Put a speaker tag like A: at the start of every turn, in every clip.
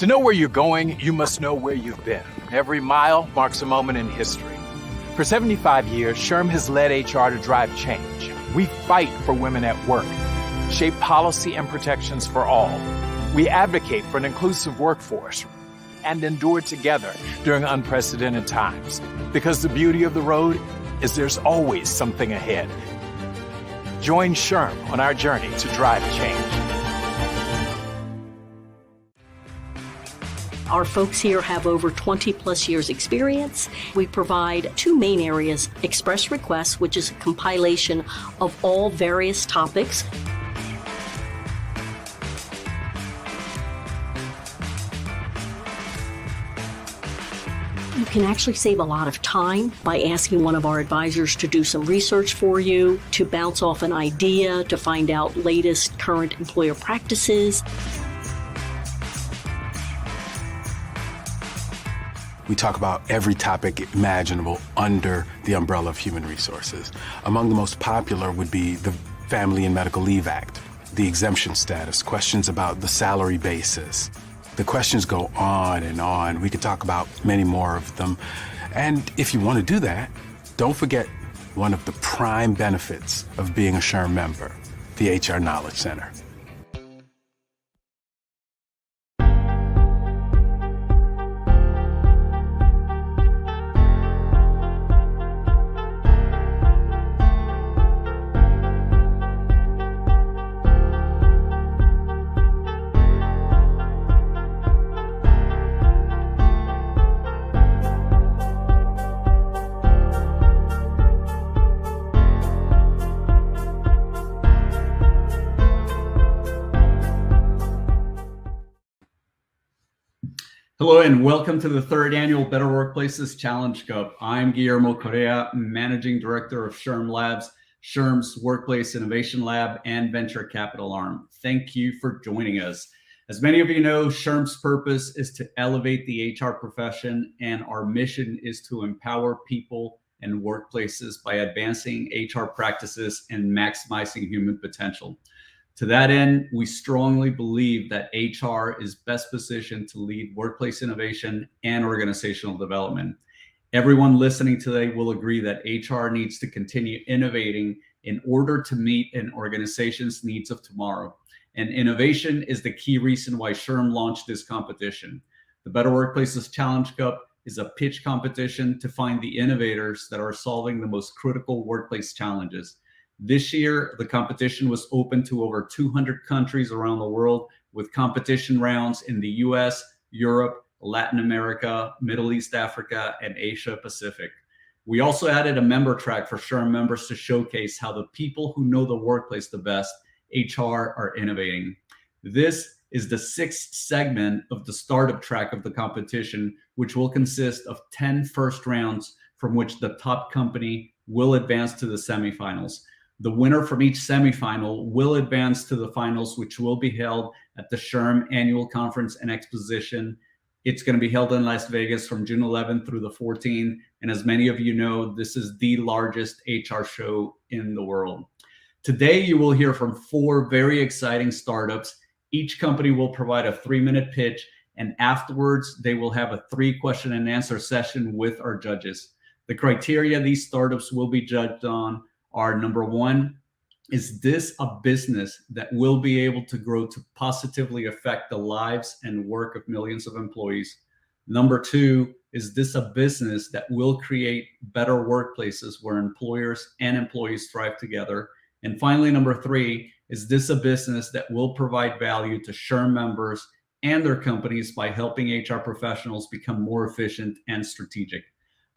A: To know where you're going, you must know where you've been. Every mile marks a moment in history. For 75 years, SHRM has led HR to drive change. We fight for women at work, shape policy and protections for all. We advocate for an inclusive workforce and endure together during unprecedented times. Because the beauty of the road is there's always something ahead. Join SHRM on our journey to drive change.
B: Our folks here have over 20 plus years experience. We provide two main areas: express requests, which is a compilation of all various topics. You can actually save a lot of time by asking one of our advisors to do some research for you, to bounce off an idea, to find out latest current employer practices.
C: We talk about every topic imaginable under the umbrella of human resources. Among the most popular would be the Family and Medical Leave Act, the exemption status, questions about the salary basis. The questions go on and on. We could talk about many more of them. And if you want to do that, don't forget one of the prime benefits of being a SHRM member, the HR Knowledge Center.
D: Hello and welcome to the third annual Better Workplaces Challenge Cup. I'm Guillermo Correa, Managing Director of SHRMLabs, SHRM's Workplace Innovation Lab and Venture Capital Arm. Thank you for joining us. As many of you know, SHRM's purpose is to elevate the HR profession, and our mission is to empower people and workplaces by advancing HR practices and maximizing human potential. To that end, we strongly believe that HR is best positioned to lead workplace innovation and organizational development. Everyone listening today will agree that HR needs to continue innovating in order to meet an organization's needs of tomorrow. And innovation is the key reason why SHRM launched this competition. The Better Workplaces Challenge Cup is a pitch competition to find the innovators that are solving the most critical workplace challenges. This year, the competition was open to over 200 countries around the world, with competition rounds in the US, Europe, Latin America, Middle East, Africa, and Asia Pacific. We also added a member track for SHRM members to showcase how the people who know the workplace the best, HR, are innovating. This is the sixth segment of the startup track of the competition, which will consist of 10 first rounds from which the top company will advance to the semifinals. The winner from each semifinal will advance to the finals, which will be held at the SHRM Annual Conference and Exposition. It's going to be held in Las Vegas from June 11th through the 14th. And as many of you know, this is the largest HR show in the world. Today, you will hear from 4 very exciting startups. Each company will provide a 3-minute pitch, and afterwards, they will have a 3-question and answer session with our judges. The criteria these startups will be judged on are: number 1, is this a business that will be able to grow to positively affect the lives and work of millions of employees? Number 2, is this a business that will create better workplaces where employers and employees thrive together? And finally, number 3, is this a business that will provide value to SHRM members and their companies by helping HR professionals become more efficient and strategic?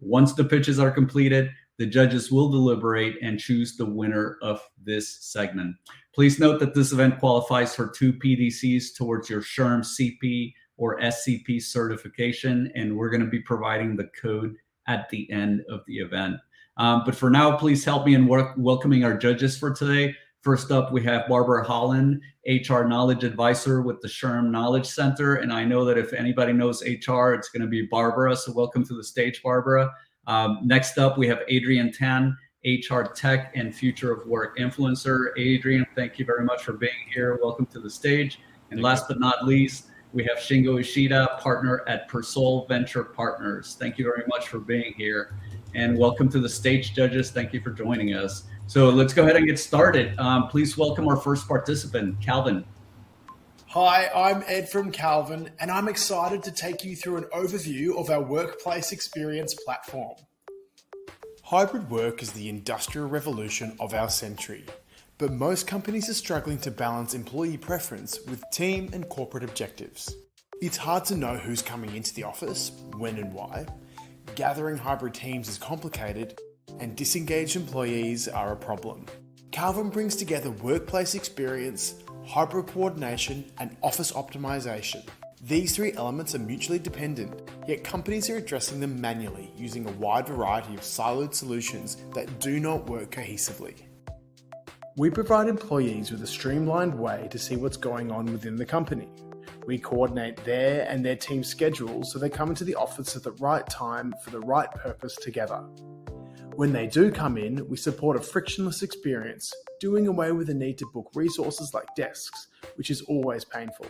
D: Once the pitches are completed, the judges will deliberate and choose the winner of this segment. Please note that this event qualifies for 2 PDCs towards your SHRM CP or SCP certification, and we're going to be providing the code at the end of the event. But for now, please help me in welcoming our judges for today. First up, we have Barbara Holland, HR Knowledge Advisor with the SHRM Knowledge Center. And I know that if anybody knows HR, it's going to be Barbara. So welcome to the stage, Barbara. Next up, we have Adrian Tan, HR Tech and Future of Work Influencer. Adrian, thank you very much for being here. Welcome to the stage. And last but not least, We have Shingo Ishida, partner at Persol Venture Partners. Thank you very much for being here. And welcome to the stage, judges. Thank you for joining us. So let's go ahead and get started. Please welcome our first participant, Calvin.
E: Hi, I'm Ed from Calvin, and I'm excited to take you through an overview of our workplace experience platform. Hybrid work is the industrial revolution of our century, but most companies are struggling to balance employee preference with team and corporate objectives. It's hard to know who's coming into the office, when and why. Gathering hybrid teams is complicated, and disengaged employees are a problem. Calvin brings together workplace experience, hybrid coordination, and office optimization. These three elements are mutually dependent, yet companies are addressing them manually using a wide variety of siloed solutions that do not work cohesively. We provide employees with a streamlined way to see what's going on within the company. We coordinate their and their team's schedules so they come into the office at the right time for the right purpose together. When they do come in, we support a frictionless experience, doing away with the need to book resources like desks, which is always painful.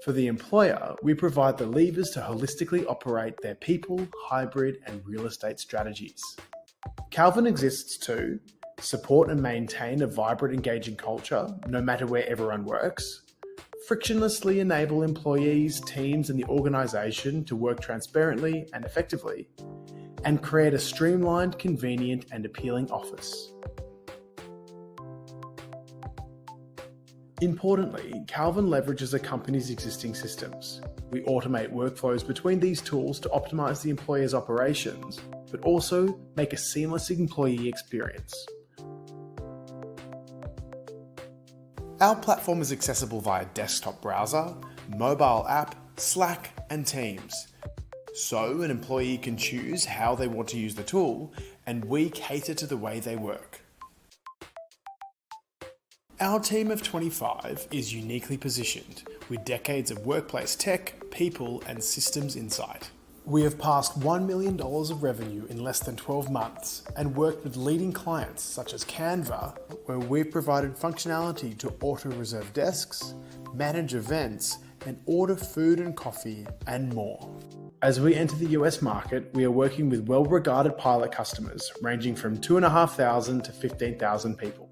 E: For the employer, we provide the levers to holistically operate their people, hybrid, and real estate strategies. Calvin exists to support and maintain a vibrant, engaging culture, no matter where everyone works, frictionlessly enable employees, teams, and the organisation to work transparently and effectively, and create a streamlined, convenient, and appealing office. Importantly, Calvin leverages a company's existing systems. We automate workflows between these tools to optimize the employer's operations, but also make a seamless employee experience. Our platform is accessible via desktop browser, mobile app, Slack, and Teams. So an employee can choose how they want to use the tool, and we cater to the way they work. Our team of 25 is uniquely positioned, with decades of workplace tech, people, and systems insight. We have passed $1 million of revenue in less than 12 months and worked with leading clients such as Canva, where we've provided functionality to auto-reserve desks, manage events, and order food and coffee, and more. As we enter the US market, we are working with well-regarded pilot customers ranging from 2,500 to 15,000 people.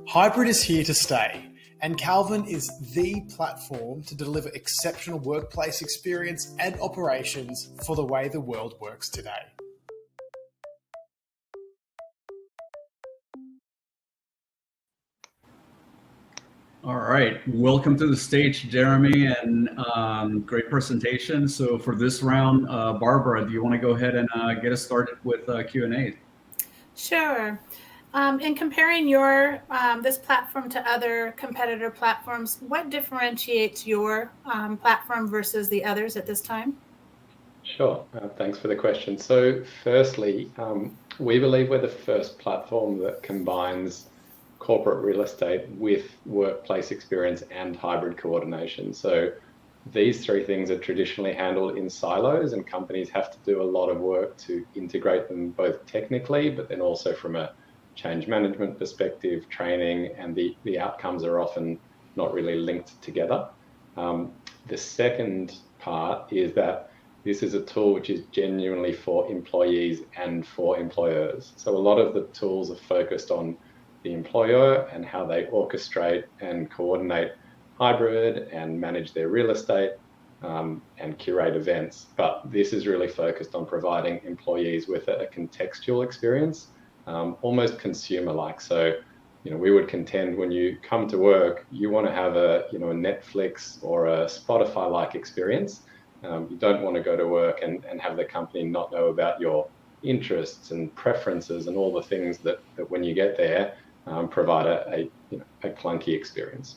E: Hybrid is here to stay, and Calvin is the platform to deliver exceptional workplace experience and operations for the way the world works today.
D: All right, welcome to the stage, Jeremy, and great presentation. So for this round, Barbara, do you want to go ahead and get us started with Q&A?
F: Sure. In comparing your this platform to other competitor platforms, what differentiates your platform versus the others at this time?
G: Sure. Thanks for the question. So firstly, we believe we're the first platform that combines corporate real estate with workplace experience and hybrid coordination. So these three things are traditionally handled in silos, and companies have to do a lot of work to integrate them both technically, but then also from a change management perspective, training, and the outcomes are often not really linked together. The second part is that this is a tool which is genuinely for employees and for employers. So a lot of the tools are focused on the employer and how they orchestrate and coordinate hybrid and manage their real estate and curate events. But this is really focused on providing employees with a contextual experience, almost consumer-like. So, we would contend when you come to work, you want to have a Netflix or a Spotify-like experience. You don't want to go to work and have the company not know about your interests and preferences and all the things that when you get there, provide a clunky experience.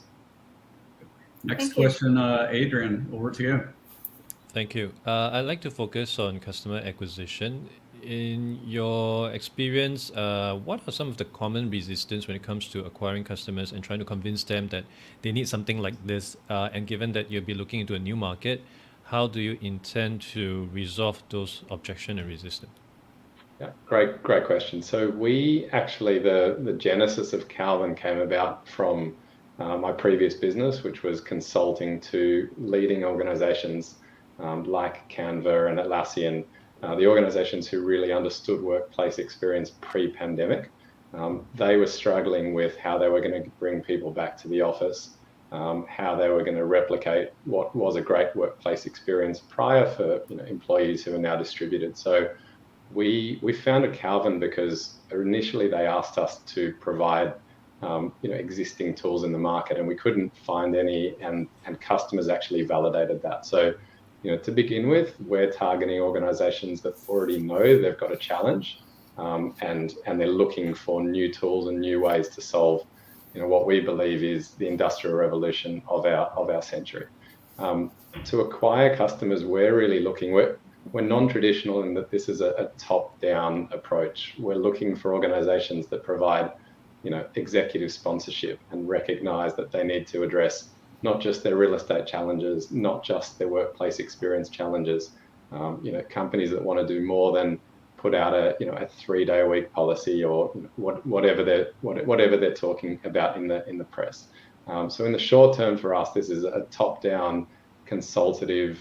D: Next question, Adrian, over to you.
H: Thank you. I'd like to focus on customer acquisition. In your experience, what are some of the common resistance when it comes to acquiring customers and trying to convince them that they need something like this? And given that you'll be looking into a new market, how do you intend to resolve those objection and resistance?
G: Yeah, great question. So we actually, the genesis of Calvin came about from my previous business, which was consulting to leading organizations like Canva and Atlassian, the organizations who really understood workplace experience pre-pandemic. They were struggling with how they were going to bring people back to the office, how they were going to replicate what was a great workplace experience prior for employees who are now distributed. So we founded Calvin because initially they asked us to provide existing tools in the market, and we couldn't find any, and customers actually validated that. So to begin with, we're targeting organizations that already know they've got a challenge, and they're looking for new tools and new ways to solve what we believe is the industrial revolution of our century. To acquire customers, we're really looking, we're non-traditional in that this is a top-down approach. We're looking for organizations that provide executive sponsorship and recognize that they need to address not just their real estate challenges, not just their workplace experience challenges. Companies that want to do more than put out a 3-day-a-week policy or whatever they're talking about in the press. So in the short term for us, this is a top-down consultative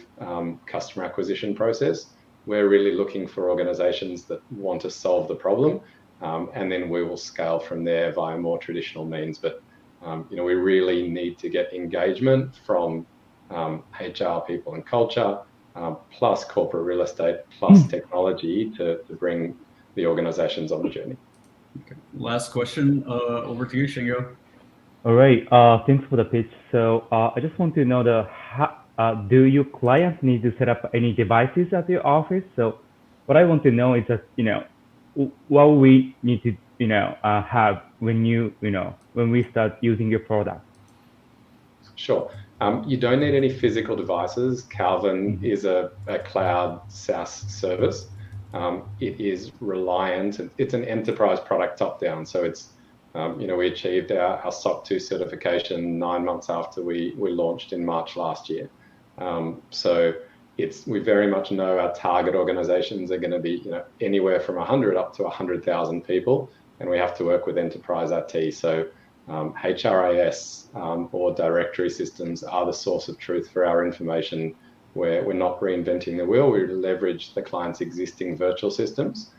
G: customer acquisition process. We're really looking for organizations that want to solve the problem, and then we will scale from there via more traditional means. But we really need to get engagement from HR, people and culture, plus corporate real estate, plus technology to bring the organizations on the journey.
D: Okay. Last question, over to you, Shingo.
I: All right, thanks for the pitch. So I just want to know do your clients need to set up any devices at your office? So what I want to know is that, what we need to, have when when we start using your product.
G: Sure. You don't need any physical devices. Calvin is a cloud SaaS service. It is reliant, it's an enterprise product top down. So it's, we achieved our SOC 2 certification 9 months after we launched in March last year. So we very much know our target organizations are going to be anywhere from 100 up to 100,000 people, and we have to work with enterprise IT. So HRIS or directory systems are the source of truth for our information, where we're not reinventing the wheel. We leverage the client's existing virtual systems.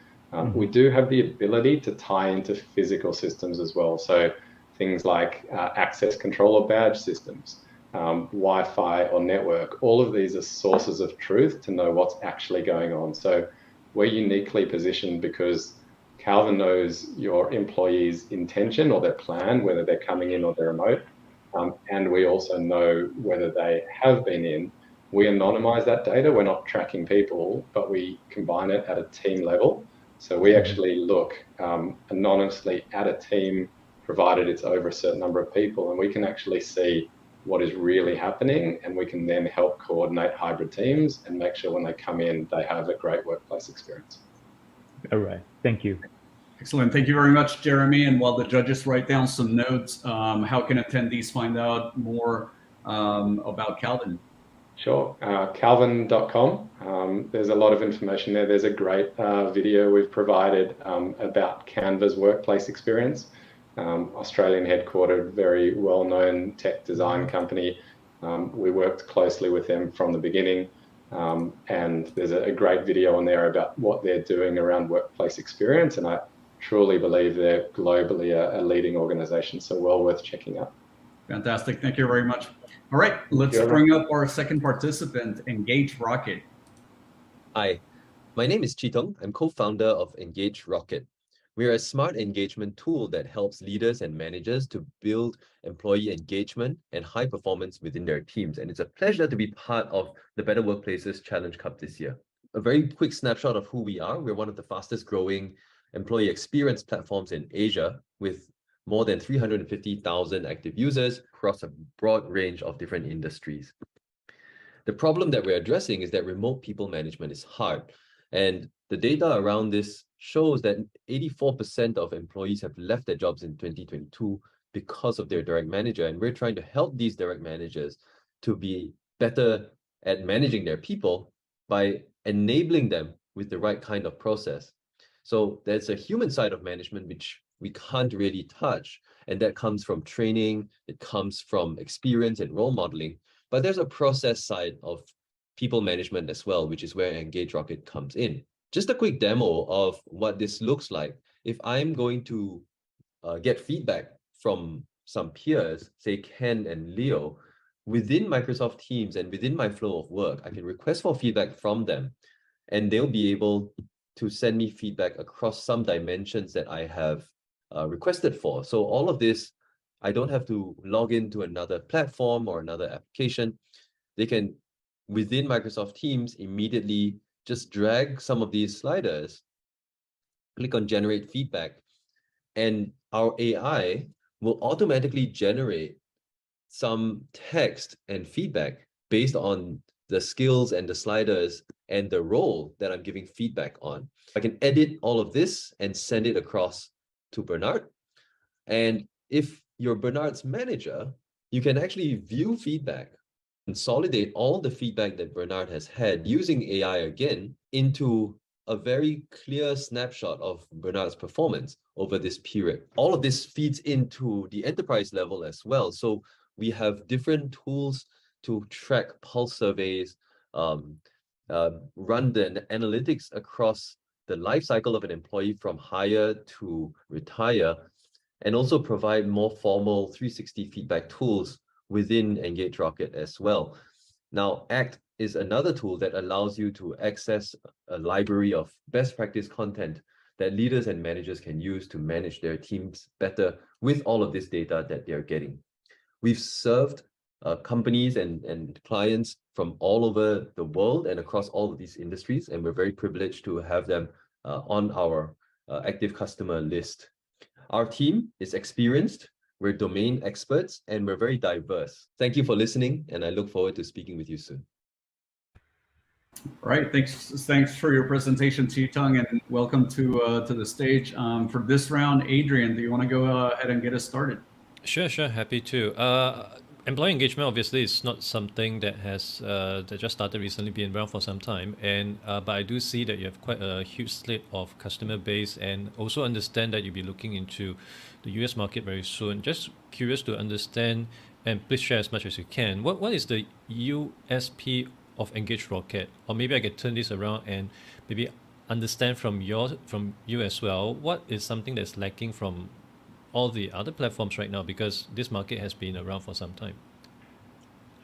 G: We do have the ability to tie into physical systems as well. So things like access control or badge systems, Wi-Fi or network, all of these are sources of truth to know what's actually going on. So we're uniquely positioned because Calvin knows your employee's intention or their plan, whether they're coming in or they're remote. And we also know whether they have been in. We anonymize that data. We're not tracking people, but we combine it at a team level. So we actually look anonymously at a team, provided it's over a certain number of people, and we can actually see what is really happening, and we can then help coordinate hybrid teams and make sure when they come in, they have a great workplace experience.
I: All right, thank you.
D: Excellent, thank you very much, Jeremy. And while the judges write down some notes, how can attendees find out more about Calvin?
G: Sure, calvin.com. There's a lot of information there. There's a great video we've provided about Canva's workplace experience. Australian headquartered, very well-known tech design company. We worked closely with them from the beginning, and there's a great video on there about what they're doing around workplace experience, and I truly believe they're globally a leading organization, so well worth checking out.
D: Fantastic, thank you very much. All right, let's bring up our second participant, Engage Rocket.
J: Hi, my name is Chitong. I'm co-founder of Engage Rocket. We're a smart engagement tool that helps leaders and managers to build employee engagement and high performance within their teams. And it's a pleasure to be part of the Better Workplaces Challenge Cup this year. A very quick snapshot of who we are. We're one of the fastest growing employee experience platforms in Asia, with more than 350,000 active users across a broad range of different industries. The problem that we're addressing is that remote people management is hard. And the data around this shows that 84% of employees have left their jobs in 2022 because of their direct manager. And we're trying to help these direct managers to be better at managing their people by enabling them with the right kind of process. So there's a human side of management, which we can't really touch. And that comes from training, it comes from experience and role modeling. But there's a process side of people management as well, which is where Engage Rocket comes in. Just a quick demo of what this looks like. If I'm going to get feedback from some peers, say Ken and Leo, within Microsoft Teams and within my flow of work, I can request for feedback from them, and they'll be able to send me feedback across some dimensions that I have requested for. So all of this, I don't have to log into another platform or another application. They can, within Microsoft Teams, immediately just drag some of these sliders, click on generate feedback, and our AI will automatically generate some text and feedback based on the skills and the sliders and the role that I'm giving feedback on. I can edit all of this and send it across to Bernard. And if you're Bernard's manager, you can actually view feedback, consolidate all the feedback that Bernard has had using AI again into a very clear snapshot of Bernard's performance over this period. All of this feeds into the enterprise level as well. So we have different tools to track pulse surveys, run the analytics across the life cycle of an employee from hire to retire, and also provide more formal 360 feedback tools within Engage Rocket as well. Now, ACT is another tool that allows you to access a library of best practice content that leaders and managers can use to manage their teams better with all of this data that they're getting. We've served companies and clients from all over the world and across all of these industries, and we're very privileged to have them on our active customer list. Our team is experienced, we're domain experts, and we're very diverse. Thank you for listening, and I look forward to speaking with you soon.
D: All right, thanks for your presentation, Chi-Tung, and welcome to the stage. For this round, Adrian, do you want to go ahead and get us started?
H: Sure, happy to. Employee engagement obviously is not something that has that just started recently, been around for some time, and but I do see that you have quite a huge slate of customer base, and also understand that you'll be looking into the US market very soon. Just curious to understand, and please share as much as you can. What is the USP of Engage Rocket? Or maybe I could turn this around and maybe understand from you as well. What is something that's lacking from all the other platforms right now, because this market has been around for some time?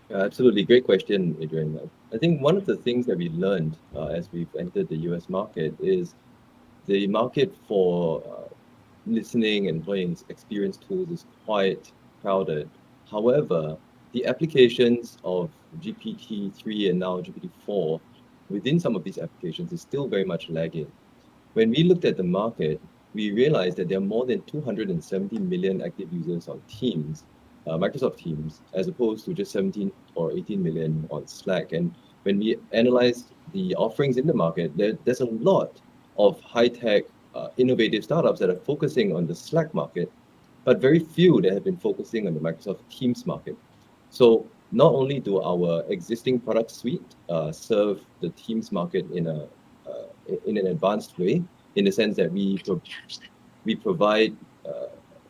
J: Absolutely, great question, Adrian. I think one of the things that we learned as we've entered the US market is the market for listening and employee experience tools is quite crowded. However, the applications of GPT-3 and now GPT-4 within some of these applications is still very much lagging. When we looked at the market, we realized that there are more than 270 million active users on Teams, Microsoft Teams, as opposed to just 17 or 18 million on Slack. And when we analyzed the offerings in the market, there's a lot of high-tech, innovative startups that are focusing on the Slack market, but very few that have been focusing on the Microsoft Teams market. So not only do our existing product suite serve the Teams market in an advanced way, in the sense that we provide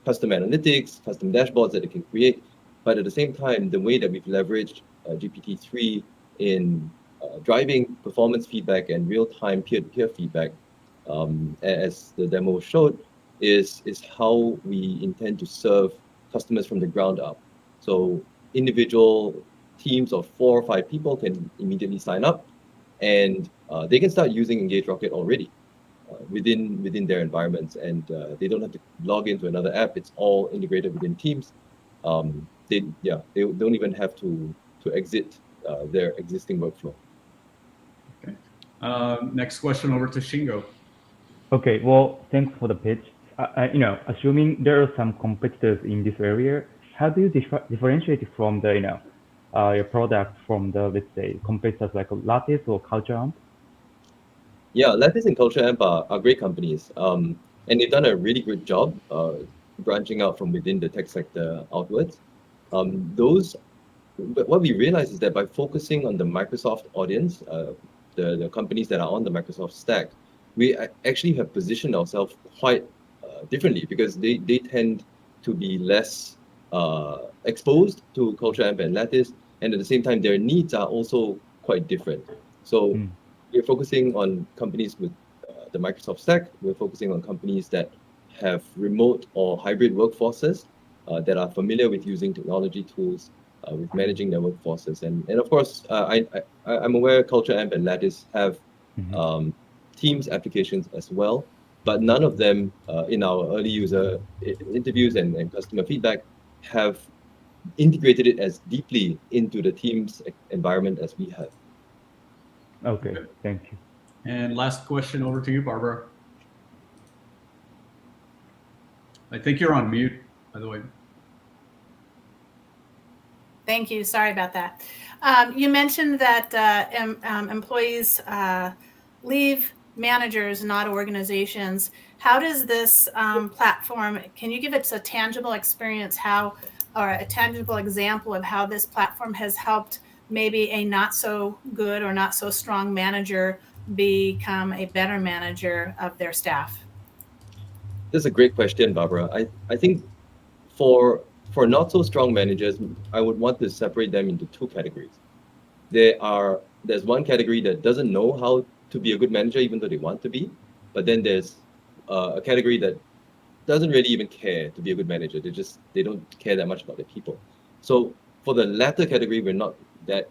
J: custom analytics, custom dashboards that it can create, but at the same time, the way that we've leveraged GPT-3 in driving performance feedback and real-time peer-to-peer feedback, as the demo showed, is how we intend to serve customers from the ground up. So individual teams of 4 or 5 people can immediately sign up, and they can start using Engage Rocket already within their environments, and they don't have to log into another app. It's all integrated within Teams. They don't even have to exit their existing workflow.
D: Okay. Next question over to Shingo.
I: Okay, well, thanks for the pitch. Assuming there are some competitors in this area, how do you differentiate from the, your product from the, let's say, competitors like Lattice or CultureAmp?
J: Yeah, Lattice and CultureAmp are great companies, and they've done a really good job branching out from within the tech sector outwards. What we realized is that by focusing on the Microsoft audience, the companies that are on the Microsoft stack, we actually have positioned ourselves quite differently because they tend to be less exposed to culture, AMP, and lattice, and at the same time, their needs are also quite different. So we're focusing on companies with the Microsoft stack. We're focusing on companies that have remote or hybrid workforces that are familiar with using technology tools, with managing their workforces. And of course, I'm aware Culture AMP and Lattice have Teams applications as well, but none of them in our early user interviews and customer feedback have integrated it as deeply into the Teams environment as we have.
I: Okay, thank you.
D: And last question over to you, Barbara. I think you're on mute, by the way.
F: Thank you. Sorry about that. You mentioned that employees leave managers, not organizations. How does this platform, can you give us a tangible experience or a tangible example of how this platform has helped maybe a not so good or not so strong manager become a better manager of their staff?
J: That's a great question, Barbara. I think for not so strong managers, I would want to separate them into two categories. There's one category that doesn't know how to be a good manager, even though they want to be. But then there's a category that doesn't really even care to be a good manager. They don't care that much about their people. So for the latter category, we're not that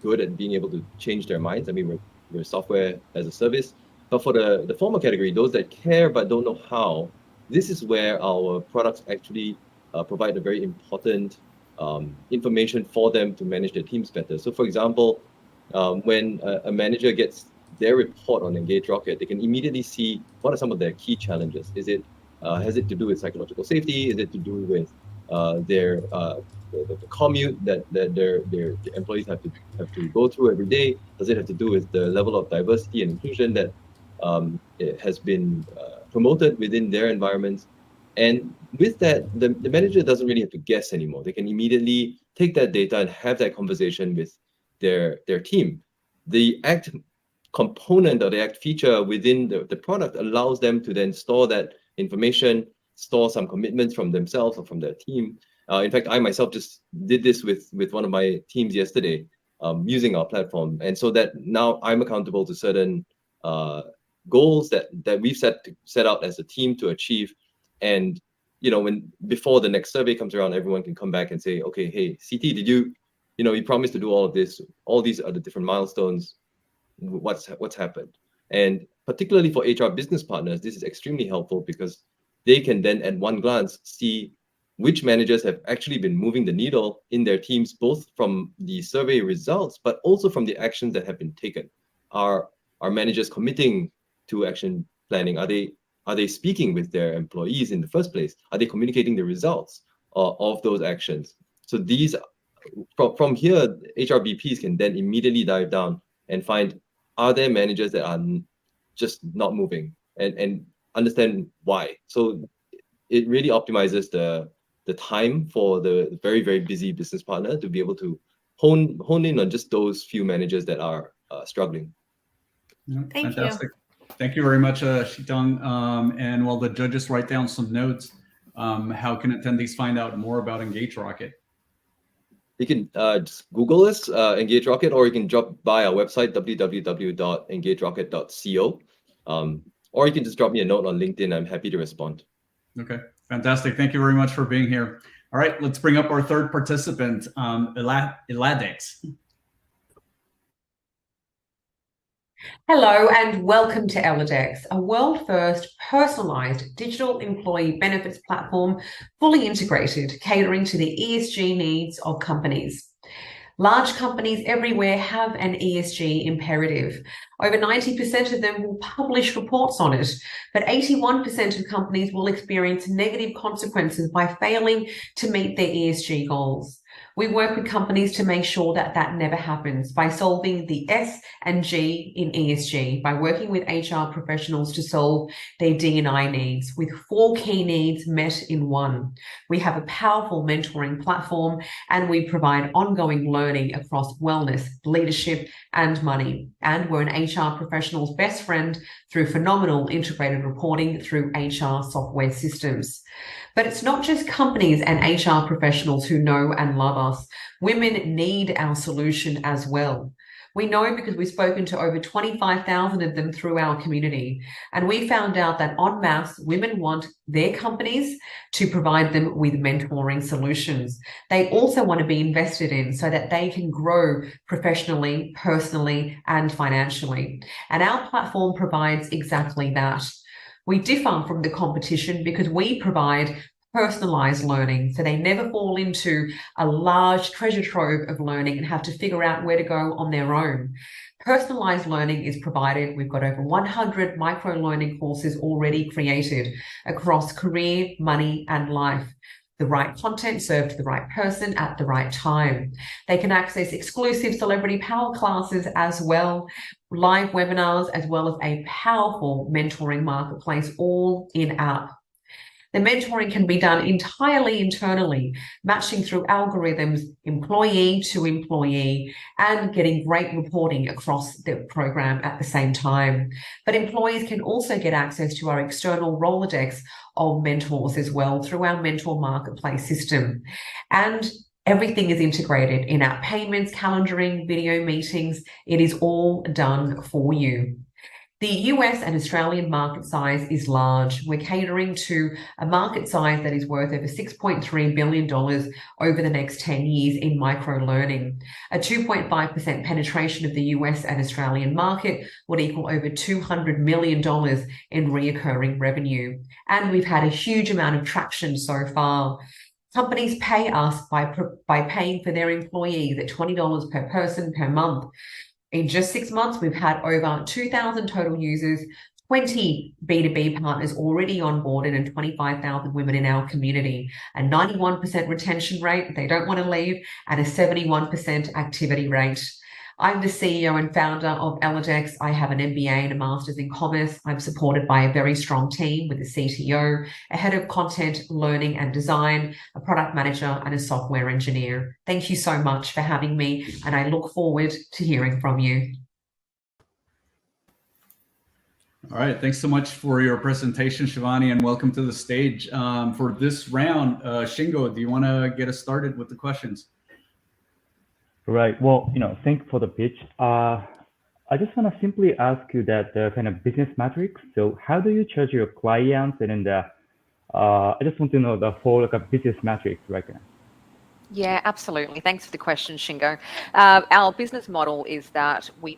J: good at being able to change their minds. I mean, we're software as a service. But for the former category, those that care but don't know how, this is where our products actually provide a very important information for them to manage their teams better. So for example, when a manager gets their report on Engage Rocket, they can immediately see what are some of their key challenges. Has it to do with psychological safety? Is it to do with the commute that their employees have to go through every day? Does it have to do with the level of diversity and inclusion that it has been promoted within their environments? And with that, the manager doesn't really have to guess anymore. They can immediately take that data and have that conversation with their team. The Act component or the Act feature within the product allows them to then store that information, store some commitments from themselves or from their team. In fact, I myself just did this with one of my teams yesterday using our platform. And so that now I'm accountable to certain goals that we've set out as a team to achieve. And before the next survey comes around, everyone can come back and say, okay, hey, CT, did you promised to do all of this, all these are the different milestones, what's happened? And particularly for HR business partners, this is extremely helpful because they can then at one glance see which managers have actually been moving the needle in their teams, both from the survey results, but also from the actions that have been taken. Are managers committing to action planning? Are they speaking with their employees in the first place? Are they communicating the results of those actions? So these, from here, HR BPs can then immediately dive down and find, are there managers that are just not moving, and understand why. So it really optimizes the time for the very, very busy business partner to be able to hone in on just those few managers that are struggling.
F: Thank
D: Fantastic. Thank you very much, Shitong. And while the judges write down some notes, how can attendees find out more about Engage Rocket?
J: You can just Google us, Engage Rocket, or you can drop by our website, www.engagerocket.co. Or you can just drop me a note on LinkedIn. I'm happy to respond.
D: Okay, fantastic. Thank you very much for being here. All right, let's bring up our third participant, Eladex.
K: Hello and welcome to Eladex, a world-first personalized digital employee benefits platform fully integrated, catering to the ESG needs of companies. Large companies everywhere have an ESG imperative. Over 90% of them will publish reports on it, but 81% of companies will experience negative consequences by failing to meet their ESG goals. We work with companies to make sure that that never happens by solving the S and G in ESG, by working with HR professionals to solve their D&I needs, with 4 key needs met in one. We have a powerful mentoring platform, and we provide ongoing learning across wellness, leadership, and money. And we're an HR professional's best friend through phenomenal integrated reporting through HR software systems. But it's not just companies and HR professionals who know and love us. Women need our solution as well. We know because we've spoken to over 25,000 of them through our community. And we found out that en masse, women want their companies to provide them with mentoring solutions. They also want to be invested in so that they can grow professionally, personally, and financially. And our platform provides exactly that. We differ from the competition because we provide personalized learning, so they never fall into a large treasure trove of learning and have to figure out where to go on their own. Personalized learning is provided. We've got over 100 micro-learning courses already created across career, money, and life. The right content served to the right person at the right time. They can access exclusive celebrity power classes as well, live webinars, as well as a powerful mentoring marketplace, all in-app. The mentoring can be done entirely internally, matching through algorithms, employee to employee, and getting great reporting across the program at the same time. But employees can also get access to our external Rolodex of mentors as well through our mentor marketplace system. And everything is integrated in our payments, calendaring, video meetings. It is all done for you. The US and Australian market size is large. We're catering to a market size that is worth over $6.3 billion over the next 10 years in micro-learning. A 2.5% penetration of the US and Australian market would equal over $200 million in reoccurring revenue. And we've had a huge amount of traction so far. Companies pay us by paying for their employees at $20 per person per month. In just 6 months, we've had over 2,000 total users, 20 B2B partners already onboarded, and 25,000 women in our community. A 91% retention rate, they don't want to leave, and a 71% activity rate. I'm the CEO and founder of Eladex. I have an MBA and a master's in commerce. I'm supported by a very strong team with a CTO, a head of content, learning and design, a product manager, and a software engineer. Thank you so much for having me, and I look forward to hearing from you.
D: All right, thanks so much for your presentation, Shivani, and welcome to the stage. For this round, Shingo, do you want to get us started with the questions?
I: Right. Well, thank you for the pitch. I just want to simply ask you that the kind of business metrics. So how do you charge your clients? And then I just want to know the whole business metrics right now.
L: Yeah, absolutely. Thanks for the question, Shingo. Our business model is that we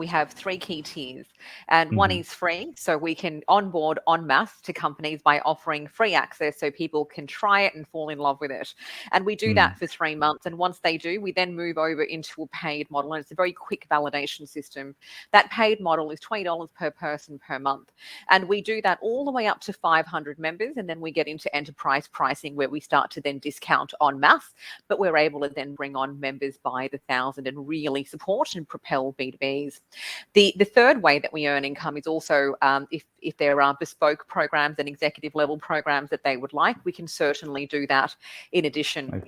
L: have 3 key tiers, and one is free. So we can onboard en masse to companies by offering free access so people can try it and fall in love with it. And we do that for 3 months. And once they do, we then move over into a paid model. And it's a very quick validation system. That paid model is $20 per person per month. And we do that all the way up to 500 members. And then we get into enterprise pricing, where we start to then discount en masse. But we're able to then bring on members by the 1,000 and really support and propel B2Bs. The third way that we earn income is also if there are bespoke programs and executive level programs that they would like, we can certainly do that in addition.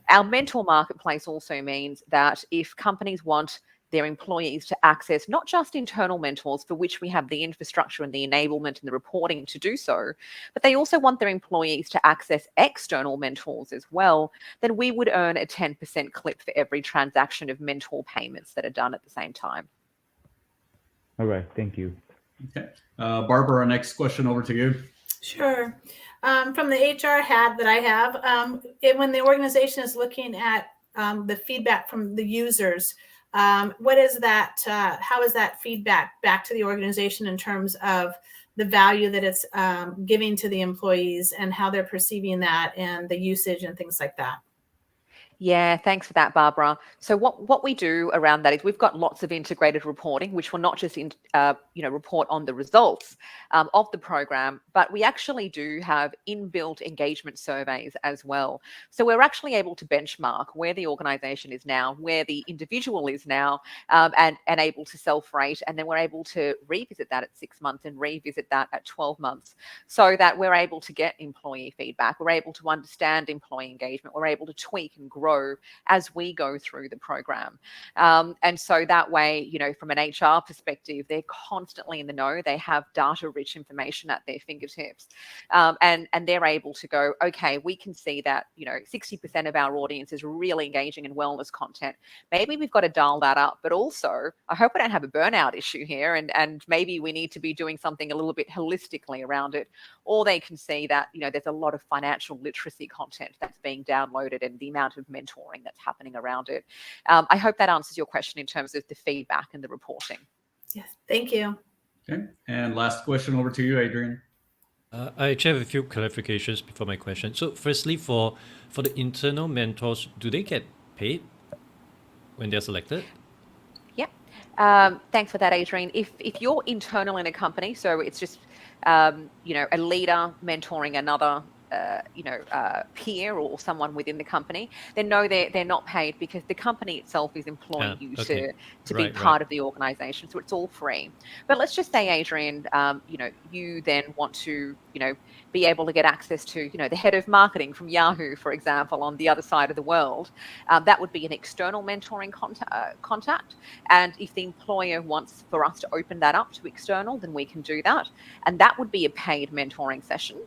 L: Our mentor marketplace also means that if companies want their employees to access not just internal mentors, for which we have the infrastructure and the enablement and the reporting to do so, but they also want their employees to access external mentors as well, then we would earn a 10% clip for every transaction of mentor payments that are done at the same time.
I: All right, thank you.
D: Okay. Barbara, our next question over to you.
F: Sure. From the HR hat that I have, when the organization is looking at the feedback from the users, what is that? How is that feedback back to the organization in terms of the value that it's giving to the employees and how they're perceiving that and the usage and things like that?
L: Yeah, thanks for that, Barbara. So what we do around that is we've got lots of integrated reporting, which will not just report on the results of the program, but we actually do have inbuilt engagement surveys as well. So we're actually able to benchmark where the organisation is now, where the individual is now, and able to self-rate, and then we're able to revisit that at 6 months and revisit that at 12 months, so that we're able to get employee feedback, we're able to understand employee engagement, we're able to tweak and grow as we go through the program. And so that way, from an HR perspective, they're constantly in the know. They have data-rich information at their fingertips. And they're able to go, okay, we can see that, 60% of our audience is really engaging in wellness content. Maybe we've got to dial that up, but also I hope we don't have a burnout issue here, and maybe we need to be doing something a little bit holistically around it. Or they can see that, there's a lot of financial literacy content that's being downloaded and the amount of mentoring that's happening around it. I hope that answers your question in terms of the feedback and the reporting.
F: Yes, thank you.
D: Okay, and last question over to you, Adrian.
H: I actually have a few clarifications before my question. So firstly, for the internal mentors, do they get paid when they're selected?
L: Yeah. Thanks for that, Adrian. If you're internal in a company, so it's just a leader mentoring another peer or someone within the company, then no, they're not paid, because the company itself is employing you to be part of the organization. So it's all free. But let's just say, Adrian, you then want to, be able to get access to, the head of marketing from Yahoo, for example, on the other side of the world. That would be an external mentoring contact. And if the employer wants for us to open that up to external, then we can do that. And that would be a paid mentoring session.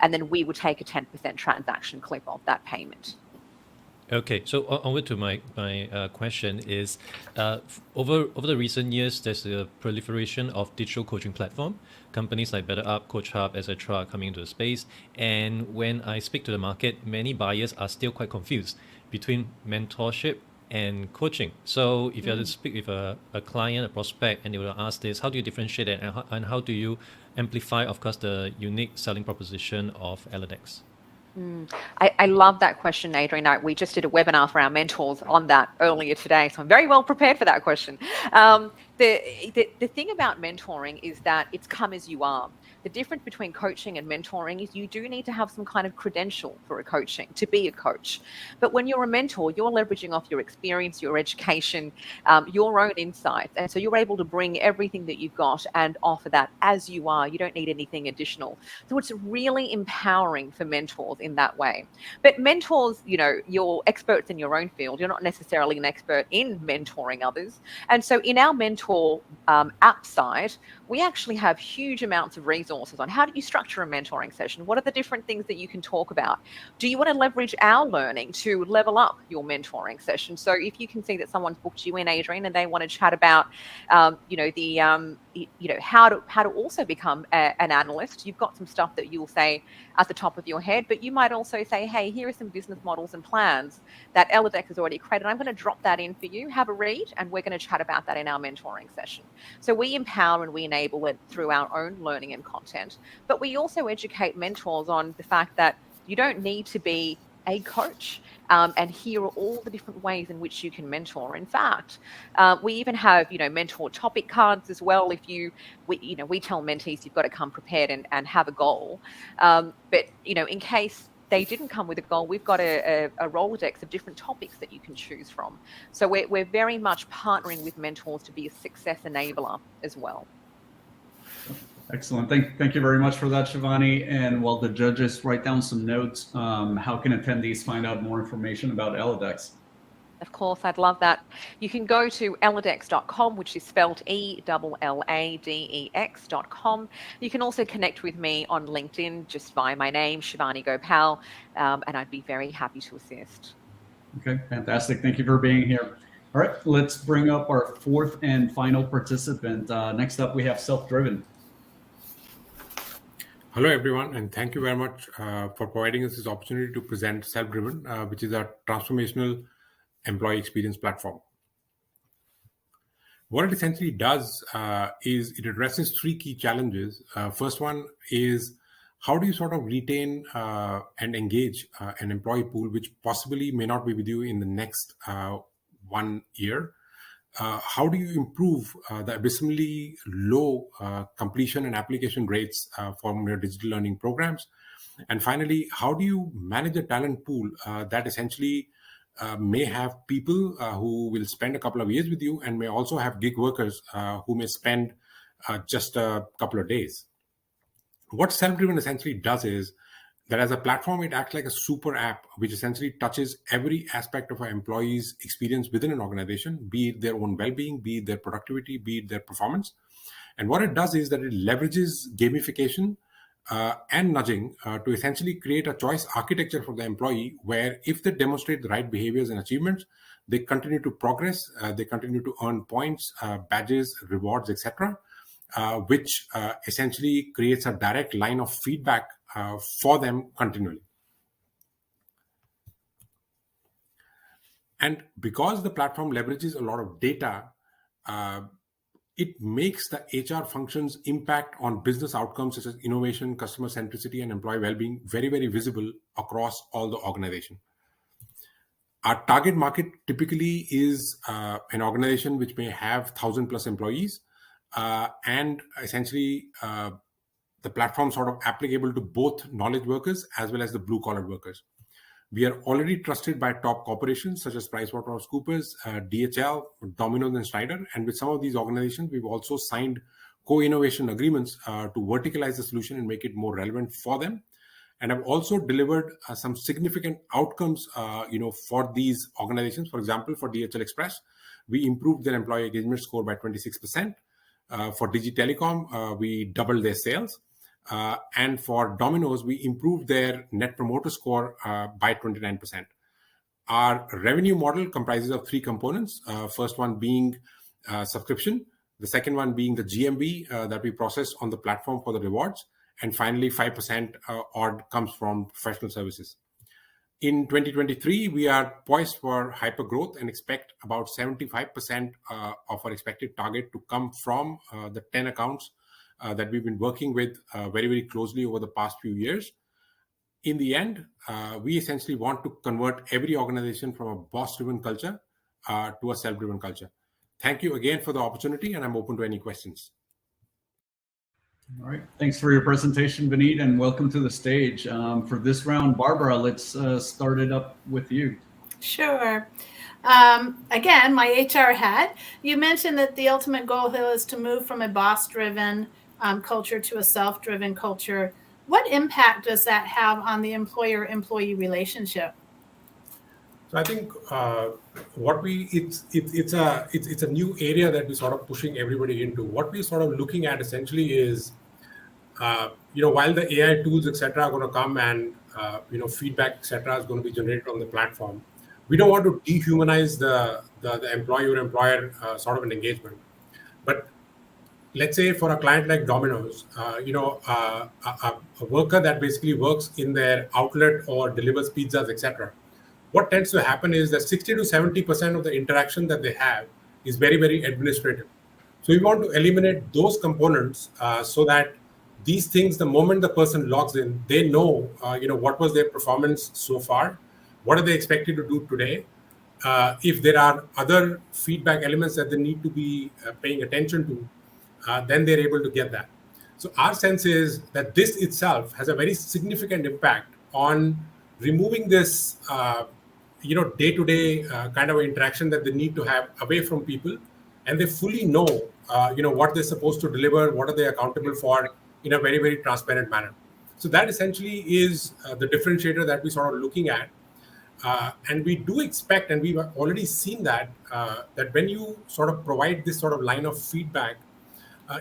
L: And then we would take a 10% transaction clip of that payment.
H: Okay, so onward to my question is, over the recent years, there's a proliferation of digital coaching platform. Companies like BetterUp, Coach Hub, etc. are coming into the space. And when I speak to the market, many buyers are still quite confused between mentorship and coaching. So if you have to speak with a client, a prospect, and they will ask this, how do you differentiate it, and how do you amplify, of course, the unique selling proposition of Eladex?
L: I love that question, Adrian. We just did a webinar for our mentors on that earlier today, so I'm very well prepared for that question. The thing about mentoring is that it's come as you are. The difference between coaching and mentoring is you do need to have some kind of credential for a coaching to be a coach. But when you're a mentor, you're leveraging off your experience, your education, your own insights. And so you're able to bring everything that you've got and offer that as you are. You don't need anything additional. So it's really empowering for mentors in that way. But mentors, you're experts in your own field. You're not necessarily an expert in mentoring others. And so in our mentor app side, we actually have huge amounts of resources on how do you structure a mentoring session? What are the different things that you can talk about? Do you want to leverage our learning to level up your mentoring session? So if you can see that someone's booked you in, Adrian, and they want to chat about, how to also become an analyst, you've got some stuff that you'll say at the top of your head, but you might also say, hey, here are some business models and plans that Eladex has already created. I'm going to drop that in for you, have a read, and we're going to chat about that in our mentoring session. So we empower and we enable it through our own learning and content, but we also educate mentors on the fact that you don't need to be a coach, and here are all the different ways in which you can mentor. In fact, we even have, mentor topic cards as well. We tell mentees you've got to come prepared and have a goal. But, in case they didn't come with a goal, we've got a Rolodex of different topics that you can choose from. So we're very much partnering with mentors to be a success enabler as well.
D: Excellent. Thank you very much for that, Shivani. And while the judges write down some notes, how can attendees find out more information about Eladex?
L: Of course, I'd love that. You can go to eladex.com, which is spelled ELLADEX.com. You can also connect with me on LinkedIn just via my name, Shivani Gopal, and I'd be very happy to assist.
D: Okay, fantastic. Thank you for being here. All right, let's bring up our fourth and final participant. Next up, we have Self-Driven.
M: Hello, everyone, and thank you very much for providing us this opportunity to present Self-Driven, which is our transformational employee experience platform. What it essentially does is it addresses three key challenges. First one is how do you sort of retain and engage an employee pool which possibly may not be with you in the next 1 year? How do you improve the abysmally low completion and application rates from your digital learning programs? And finally, how do you manage a talent pool that essentially may have people who will spend a couple of years with you and may also have gig workers who may spend just a couple of days? What Self-Driven essentially does is that as a platform, it acts like a super app, which essentially touches every aspect of our employees' experience within an organization, be it their own well-being, be it their productivity, be it their performance. And what it does is that it leverages gamification and nudging to essentially create a choice architecture for the employee, where if they demonstrate the right behaviors and achievements, they continue to progress, they continue to earn points, badges, rewards, etc., which essentially creates a direct line of feedback for them continually. And because the platform leverages a lot of data, it makes the HR functions impact on business outcomes such as innovation, customer centricity, and employee well-being very, very visible across all the organization. Our target market typically is an organization which may have 1,000 plus employees, and essentially the platform sort of applicable to both knowledge workers as well as the blue-collar workers. We are already trusted by top corporations such as PricewaterhouseCoopers, DHL, Domino's, and Schneider. And with some of these organizations, we've also signed co-innovation agreements to verticalize the solution and make it more relevant for them. And I've also delivered some significant outcomes, for these organizations. For example, for DHL Express, we improved their employee engagement score by 26%. For Digi Telecom, we doubled their sales. And for Domino's, we improved their net promoter score by 29%. Our revenue model comprises of three components. First one being subscription. The second one being the GMV that we process on the platform for the rewards. And finally, 5% odd comes from professional services. In 2023, we are poised for hyper growth and expect about 75% of our expected target to come from the 10 accounts that we've been working with very, very closely over the past few years. In the end, we essentially want to convert every organization from a boss-driven culture to a self-driven culture. Thank you again for the opportunity, and I'm open to any questions.
D: All right. Thanks for your presentation, Vineet, and welcome to the stage. For this round, Barbara, let's start it up with you.
F: Sure. Again, my HR hat. You mentioned that the ultimate goal here is to move from a boss-driven culture to a self-driven culture. What impact does that have on the employer-employee relationship?
M: So I think it's a new area that we're sort of pushing everybody into. What we're sort of looking at essentially is, while the AI tools, etc., are going to come and feedback, etc., is going to be generated on the platform, we don't want to dehumanize the employee or employer sort of an engagement. But let's say for a client like Domino's, a worker that basically works in their outlet or delivers pizzas, etc., what tends to happen is that 60 to 70% of the interaction that they have is very, very administrative. So we want to eliminate those components so that these things, the moment the person logs in, they know, what was their performance so far, what are they expected to do today. If there are other feedback elements that they need to be paying attention to, then they're able to get that. So our sense is that this itself has a very significant impact on removing this, day-to-day kind of interaction that they need to have away from people, and they fully know, what they're supposed to deliver, what are they accountable for in a very, very transparent manner. So that essentially is the differentiator that we're sort of looking at. And we do expect, and we've already seen that when you sort of provide this sort of line of feedback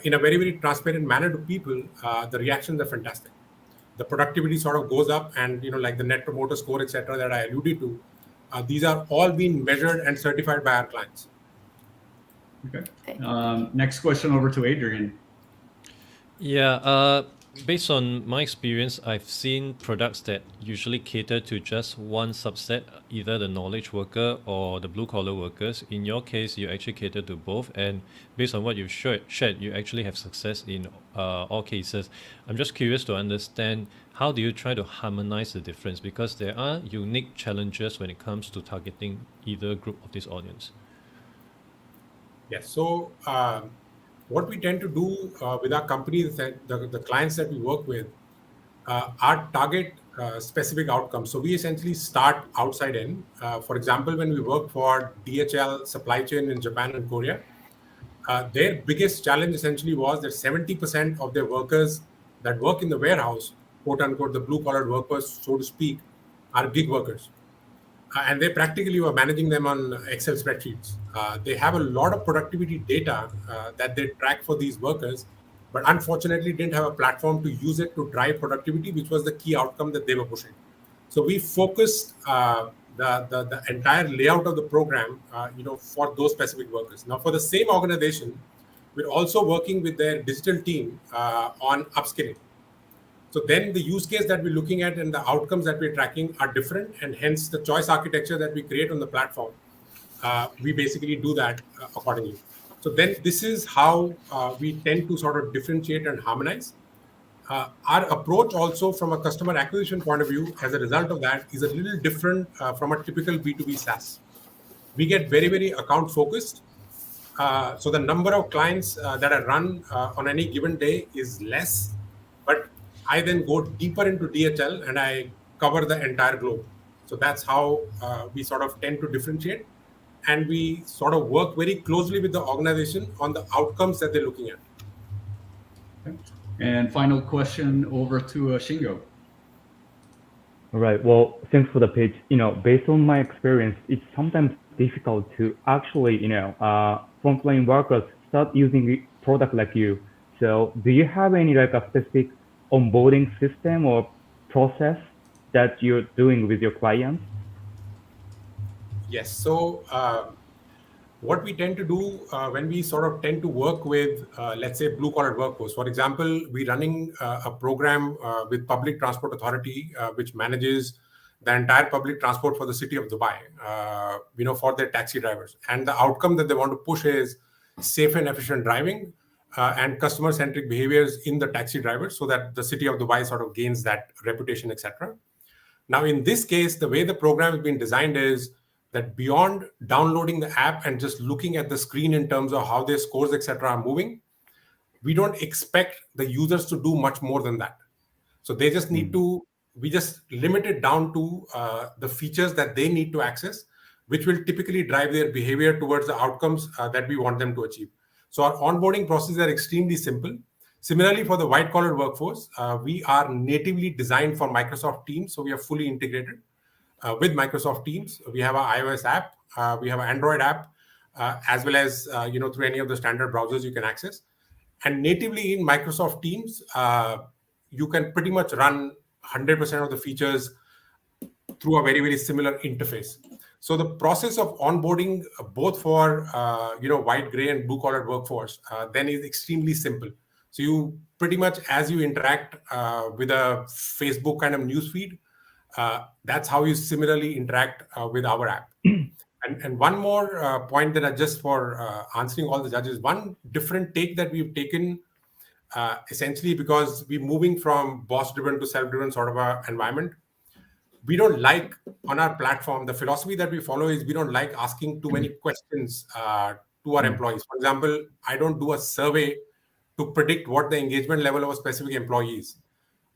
M: in a very, very transparent manner to people, the reactions are fantastic. The productivity sort of goes up, and like the net promoter score, etc., that I alluded to, these are all being measured and certified by our clients.
D: Okay. Next question over to Adrian.
H: Yeah. Based on my experience, I've seen products that usually cater to just one subset, either the knowledge worker or the blue collar workers. In your case, you actually cater to both, and based on what you've shared, you actually have success in all cases. I'm just curious to understand, how do you try to harmonize the difference, because there are unique challenges when it comes to targeting either group of this audience.
M: Yes. So what we tend to do with our companies, that the clients that we work with, are target specific outcomes. So we essentially start outside in. For example, when we work for DHL supply chain in Japan and Korea, their biggest challenge essentially was that 70% of their workers that work in the warehouse, quote unquote, the blue collar workers, so to speak, are gig workers. And they practically were managing them on Excel spreadsheets. They have a lot of productivity data that they track for these workers, but unfortunately didn't have a platform to use it to drive productivity, which was the key outcome that they were pushing. So we focused the entire layout of the program, for those specific workers. Now, for the same organization, we're also working with their digital team on upskilling. So then the use case that we're looking at and the outcomes that we're tracking are different, and hence the choice architecture that we create on the platform, we basically do that accordingly. So then this is how we tend to sort of differentiate and harmonize. Our approach also from a customer acquisition point of view, as a result of that, is a little different from a typical B2B SaaS. We get very, very account focused. So the number of clients that are run on any given day is less, but I then go deeper into DHL and I cover the entire globe. So that's how we sort of tend to differentiate, and we sort of work very closely with the organization on the outcomes that they're looking at.
D: Okay. And final question over to Shingo.
I: All right. Well, thanks for the pitch. Based on my experience, it's sometimes difficult to actually, frontline workers start using a product like you. So do you have any like a specific onboarding system or process that you're doing with your clients?
M: Yes. So what we tend to do when we sort of tend to work with, let's say, blue collar workforce, for example, we're running a program with Public Transport Authority, which manages the entire public transport for the city of Dubai, for their taxi drivers. And the outcome that they want to push is safe and efficient driving and customer-centric behaviors in the taxi drivers, so that the city of Dubai sort of gains that reputation, etc. Now, in this case, the way the program has been designed is that beyond downloading the app and just looking at the screen in terms of how their scores, etc., are moving, we don't expect the users to do much more than that. So they just need to, we just limit it down to the features that they need to access, which will typically drive their behavior towards the outcomes that we want them to achieve. So our onboarding processes are extremely simple. Similarly, for the white collar workforce, we are natively designed for Microsoft Teams. So we are fully integrated with Microsoft Teams. We have our iOS app, we have an Android app, as well as through any of the standard browsers you can access. And natively in Microsoft Teams, you can pretty much run 100% of the features through a very, very similar interface. So the process of onboarding both for white, gray, and blue collar workforce then is extremely simple. So you pretty much, as you interact with a Facebook kind of newsfeed, that's how you similarly interact with our app. And one more point that I just for answering all the judges, one different take that we've taken, essentially because we're moving from boss-driven to self-driven sort of a environment. We don't like on our platform, the philosophy that we follow is we don't like asking too many questions to our employees. For example, I don't do a survey to predict what the engagement level of a specific employee is.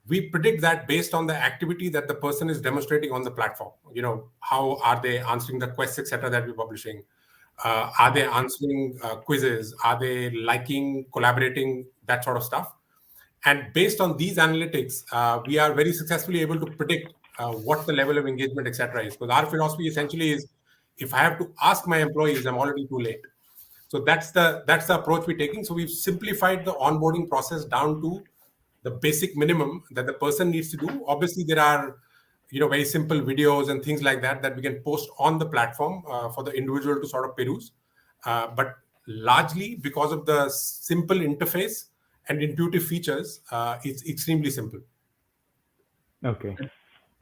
M: We predict that based on the activity that the person is demonstrating on the platform. How are they answering the quests, etc., that we're publishing? Are they answering quizzes? Are they liking, collaborating, that sort of stuff? And based on these analytics, we are very successfully able to predict what the level of engagement, etc., is. Because our philosophy essentially is, if I have to ask my employees, I'm already too late. So that's the approach we're taking. So we've simplified the onboarding process down to the basic minimum that the person needs to do. Obviously, there are very simple videos and things like that we can post on the platform for the individual to sort of peruse. But largely because of the simple interface and intuitive features. It's extremely simple.
I: Okay.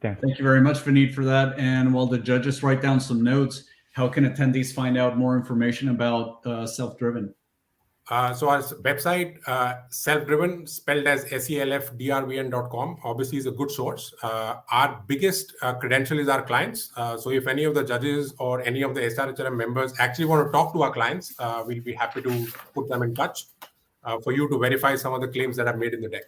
I: Thanks.
D: Thank you very much, Vineet, for that. And while the judges write down some notes, how can attendees find out more information about Self-Driven?
M: So our website, Self-Driven, spelled as selfdrvn.com, obviously is a good source. Our biggest credential is our clients. So if any of the judges or any of the SHRM members actually want to talk to our clients, we'll be happy to put them in touch for you to verify some of the claims that are made in the deck.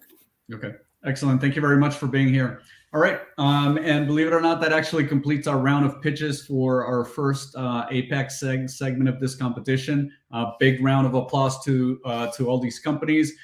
D: Okay, excellent. Thank you very much for being here. All right, and believe it or not, that actually completes our round of pitches for our first APAC segment of this competition. Big round of applause to all these companies.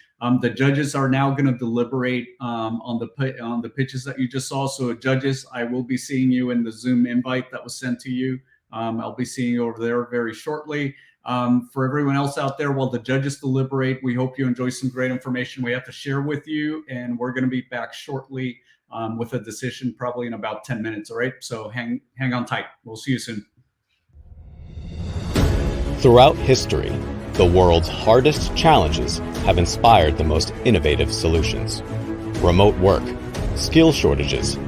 D: The judges are now going to deliberate on the pitches that you just saw. So judges, I will be seeing you in the Zoom invite that was sent to you. I'll be seeing you over there very shortly. For everyone else out there, while the judges deliberate, we hope you enjoy some great information we have to share with you, and we're going to be back shortly with a decision probably in about 10 minutes. All right, so hang on tight. We'll see you soon.
N: Throughout history, the world's hardest challenges have inspired the most innovative solutions. Remote work, skill shortages,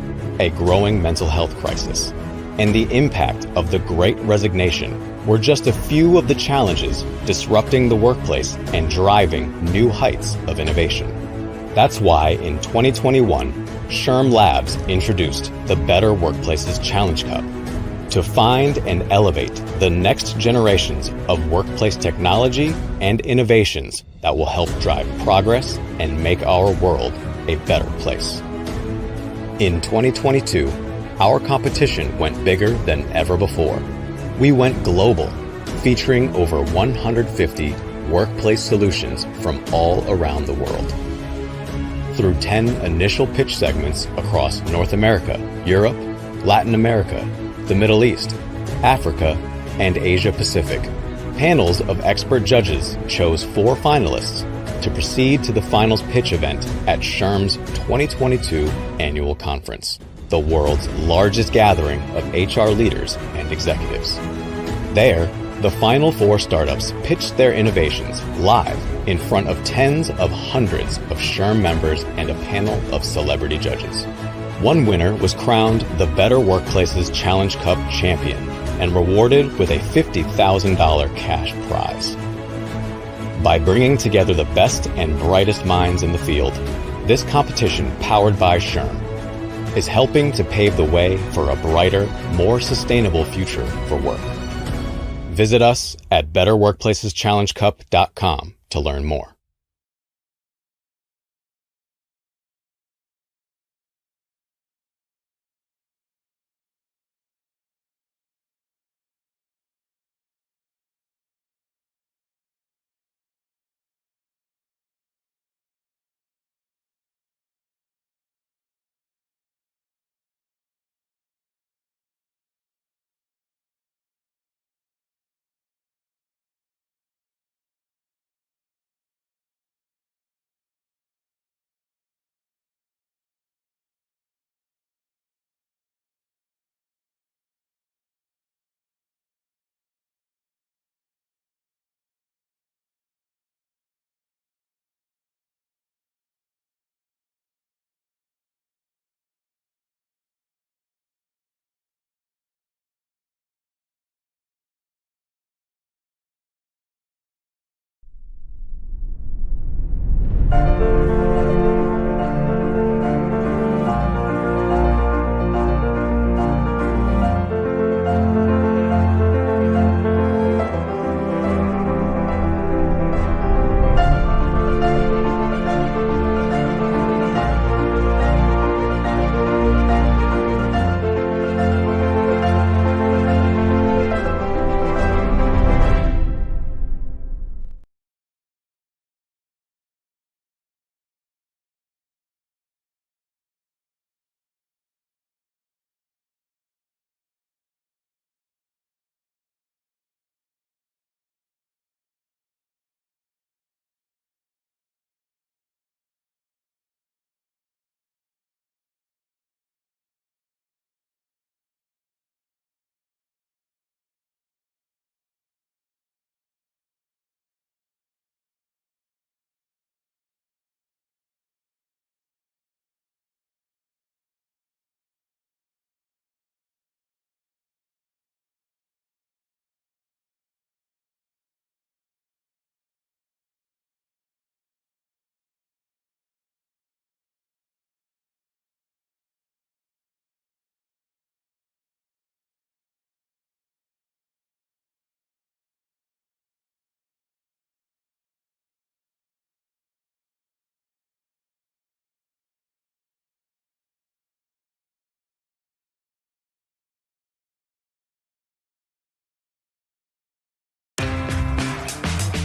N: a growing mental health crisis, and the impact of the Great Resignation were just a few of the challenges disrupting the workplace and driving new heights of innovation. That's why in 2021, SHRMLabs introduced the Better Workplaces Challenge Cup to find and elevate the next generations of workplace technology and innovations that will help drive progress and make our world a better place. In 2022, our competition went bigger than ever before. We went global, featuring over 150 workplace solutions from all around the world. Through 10 initial pitch segments across North America, Europe, Latin America, the Middle East, Africa, and Asia Pacific, panels of expert judges chose 4 finalists to proceed to the finals pitch event at SHRM's 2022 annual conference, the world's largest gathering of HR leaders and executives. There, the final 4 startups pitched their innovations live in front of tens of hundreds of SHRM members and a panel of celebrity judges. One winner was crowned the Better Workplaces Challenge Cup champion and rewarded with a $50,000 cash prize. By bringing together the best and brightest minds in the field, this competition powered by SHRM is helping to pave the way for a brighter, more sustainable future for work. Visit us at betterworkplaceschallengecup.com to learn more.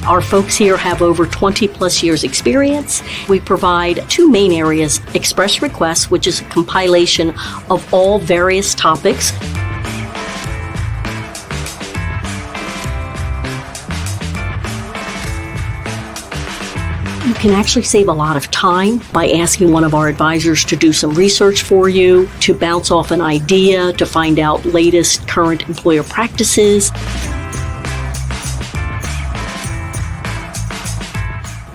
B: Our folks here have over 20 plus years experience. We provide two main areas: Express Requests, which is a compilation of all various topics. You can actually save a lot of time by asking one of our advisors to do some research for you, to bounce off an idea, to find out latest current employer practices.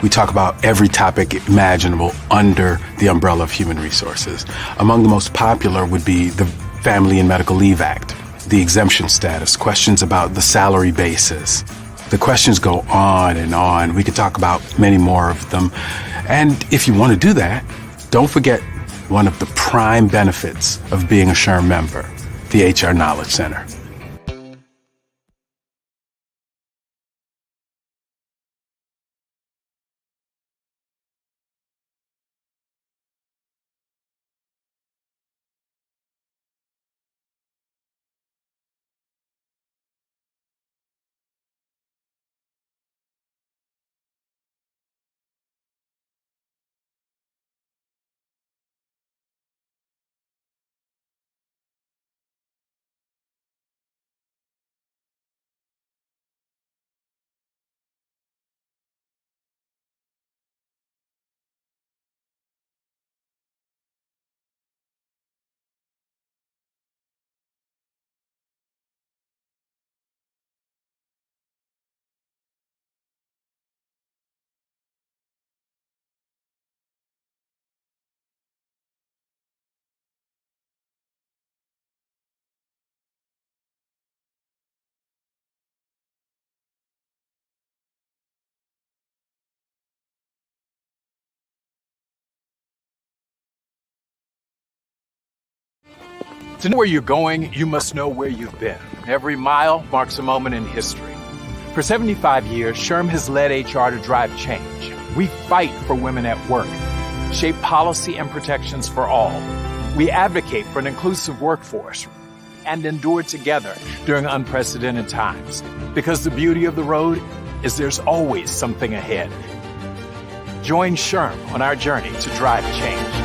C: We talk about every topic imaginable under the umbrella of human resources. Among the most popular would be the Family and Medical Leave Act, the exemption status, questions about the salary basis. The questions go on and on. We could talk about many more of them. And if you want to do that, don't forget one of the prime benefits of being a SHRM member, the HR Knowledge Center.
A: To know where you're going, you must know where you've been. Every mile marks a moment in history. For 75 years, SHRM has led HR to drive change. We fight for women at work, shape policy and protections for all. We advocate for an inclusive workforce and endure together during unprecedented times. Because the beauty of the road is there's always something ahead. Join SHRM on our journey to drive change.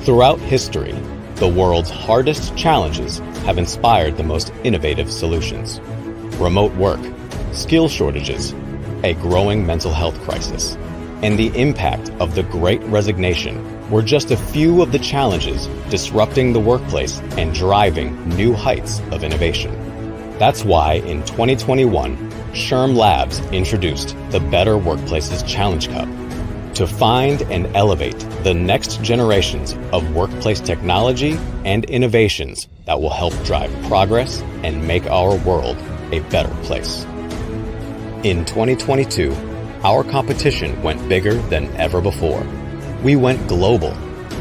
N: Throughout history, the world's hardest challenges have inspired the most innovative solutions. Remote work, skill shortages, a growing mental health crisis, and the impact of the Great Resignation were just a few of the challenges disrupting the workplace and driving new heights of innovation. That's why in 2021, SHRMLabs introduced the Better Workplaces Challenge Cup to find and elevate the next generations of workplace technology and innovations that will help drive progress and make our world a better place. In 2022, our competition went bigger than ever before. We went global,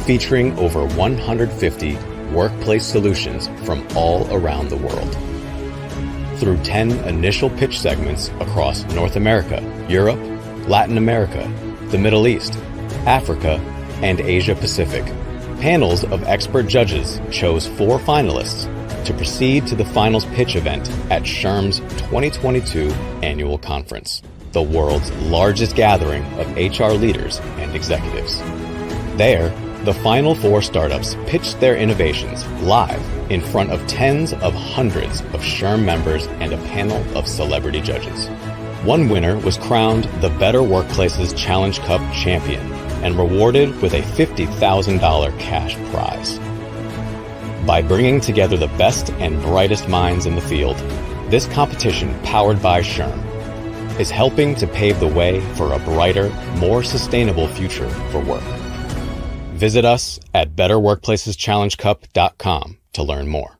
N: featuring over 150 workplace solutions from all around the world. Through 10 initial pitch segments across North America, Europe, Latin America, the Middle East, Africa, and Asia Pacific, panels of expert judges chose 4 finalists to proceed to the finals pitch event at SHRM's 2022 annual conference, the world's largest gathering of HR leaders and executives. There, the final 4 startups pitched their innovations live in front of tens of hundreds of SHRM members and a panel of celebrity judges. One winner was crowned the Better Workplaces Challenge Cup champion and rewarded with a $50,000 cash prize. By bringing together the best and brightest minds in the field, this competition, powered by SHRM, is helping to pave the way for a brighter, more sustainable future for work. Visit us at betterworkplaceschallengecup.com to learn more.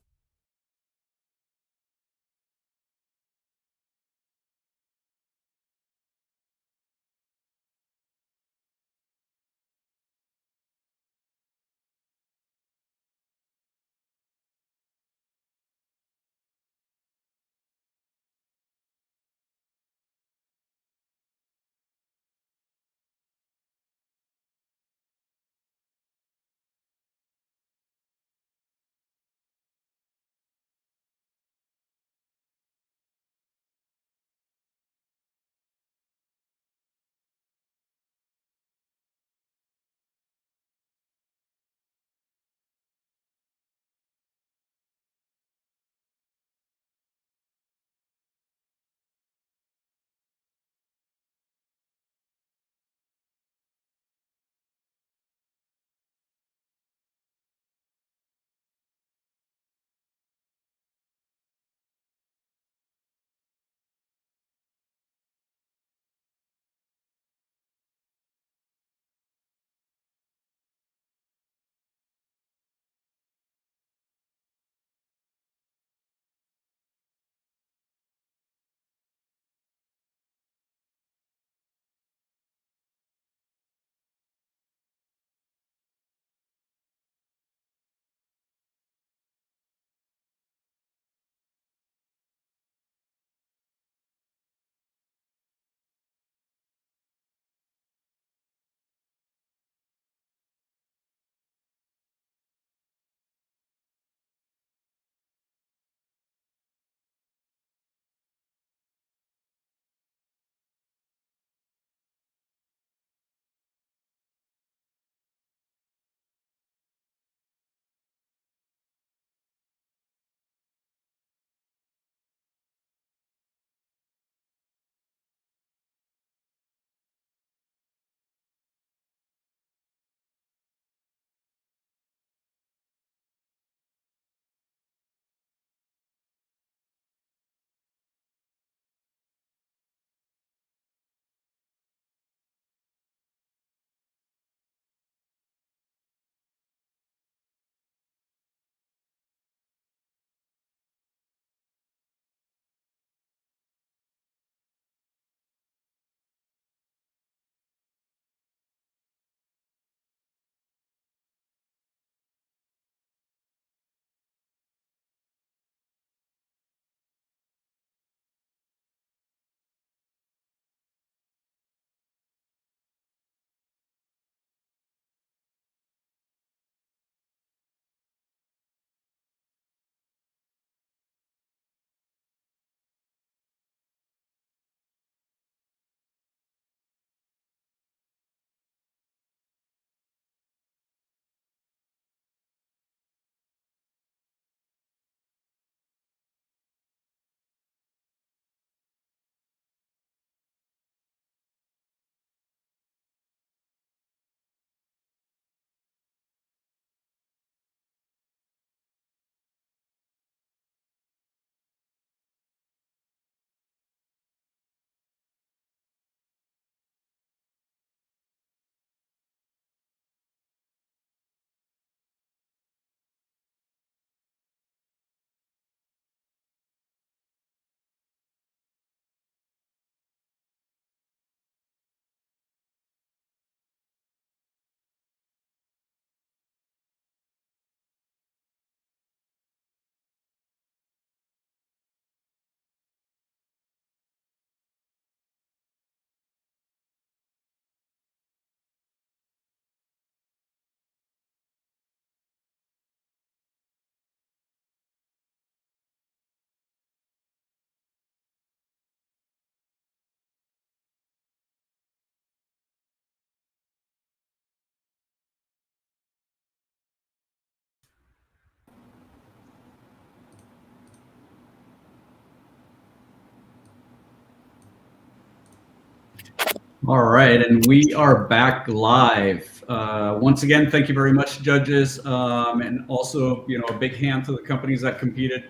D: All right, and we are back live. Once again, thank you very much, judges, and also, a big hand to the companies that competed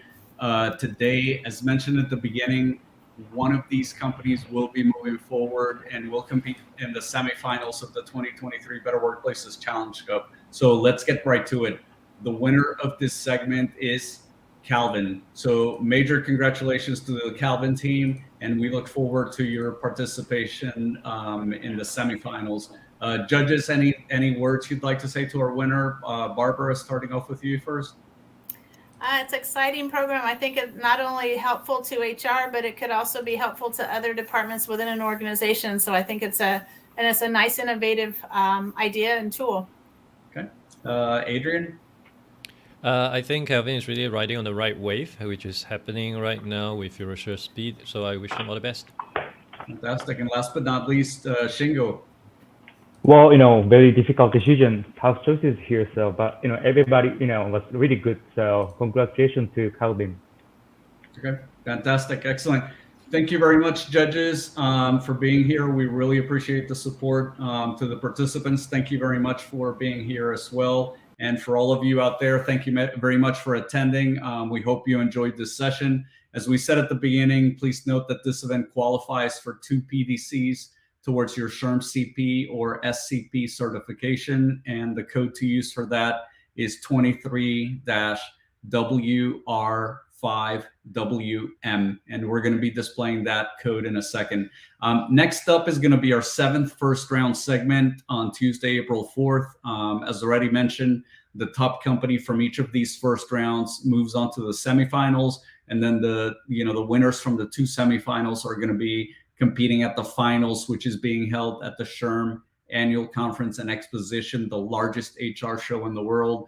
D: today. As mentioned at the beginning, one of these companies will be moving forward and will compete in the semifinals of the 2023 Better Workplaces Challenge Cup. So let's get right to it. The winner of this segment is Calvin. So major congratulations to the Calvin team, and we look forward to your participation in the semifinals. Judges, any words you'd like to say to our winner? Barbara, starting off with you first.
F: It's an exciting program. I think it's not only helpful to HR, but it could also be helpful to other departments within an organization. So I think it's a nice, innovative idea and tool.
D: Okay, Adrian.
H: I think Calvin is really riding on the right wave, which is happening right now with Eurosure Speed. So I wish him all the best.
D: Fantastic. And last but not least, Shingo.
I: Well, very difficult decision, tough choices here. So, but everybody, was really good. So, congratulations to Calvin.
D: Okay, fantastic, excellent. Thank you very much, judges, for being here. We really appreciate the support to the participants. Thank you very much for being here as well. And for all of you out there, thank you very much for attending. We hope you enjoyed this session. As we said at the beginning, please note that this event qualifies for 2 PDCs towards your SHRM CP or SCP certification. And the code to use for that is 23-WR5WM. And we're going to be displaying that code in a second. Next up is going to be our 7th first round segment on Tuesday, April 4th. As already mentioned, the top company from each of these first rounds moves on to the semifinals. And then the winners from the 2 semifinals are going to be competing at the finals, which is being held at the SHRM Annual Conference and Exposition, the largest HR show in the world.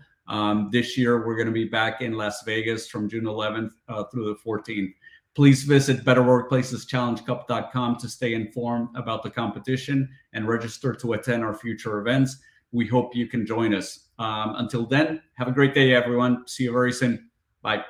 D: This year, we're going to be back in Las Vegas from June 11th through the 14th. Please visit betterworkplaceschallengecup.com to stay informed about the competition and register to attend our future events. We hope you can join us. Until then, have a great day, everyone. See you very soon. Bye.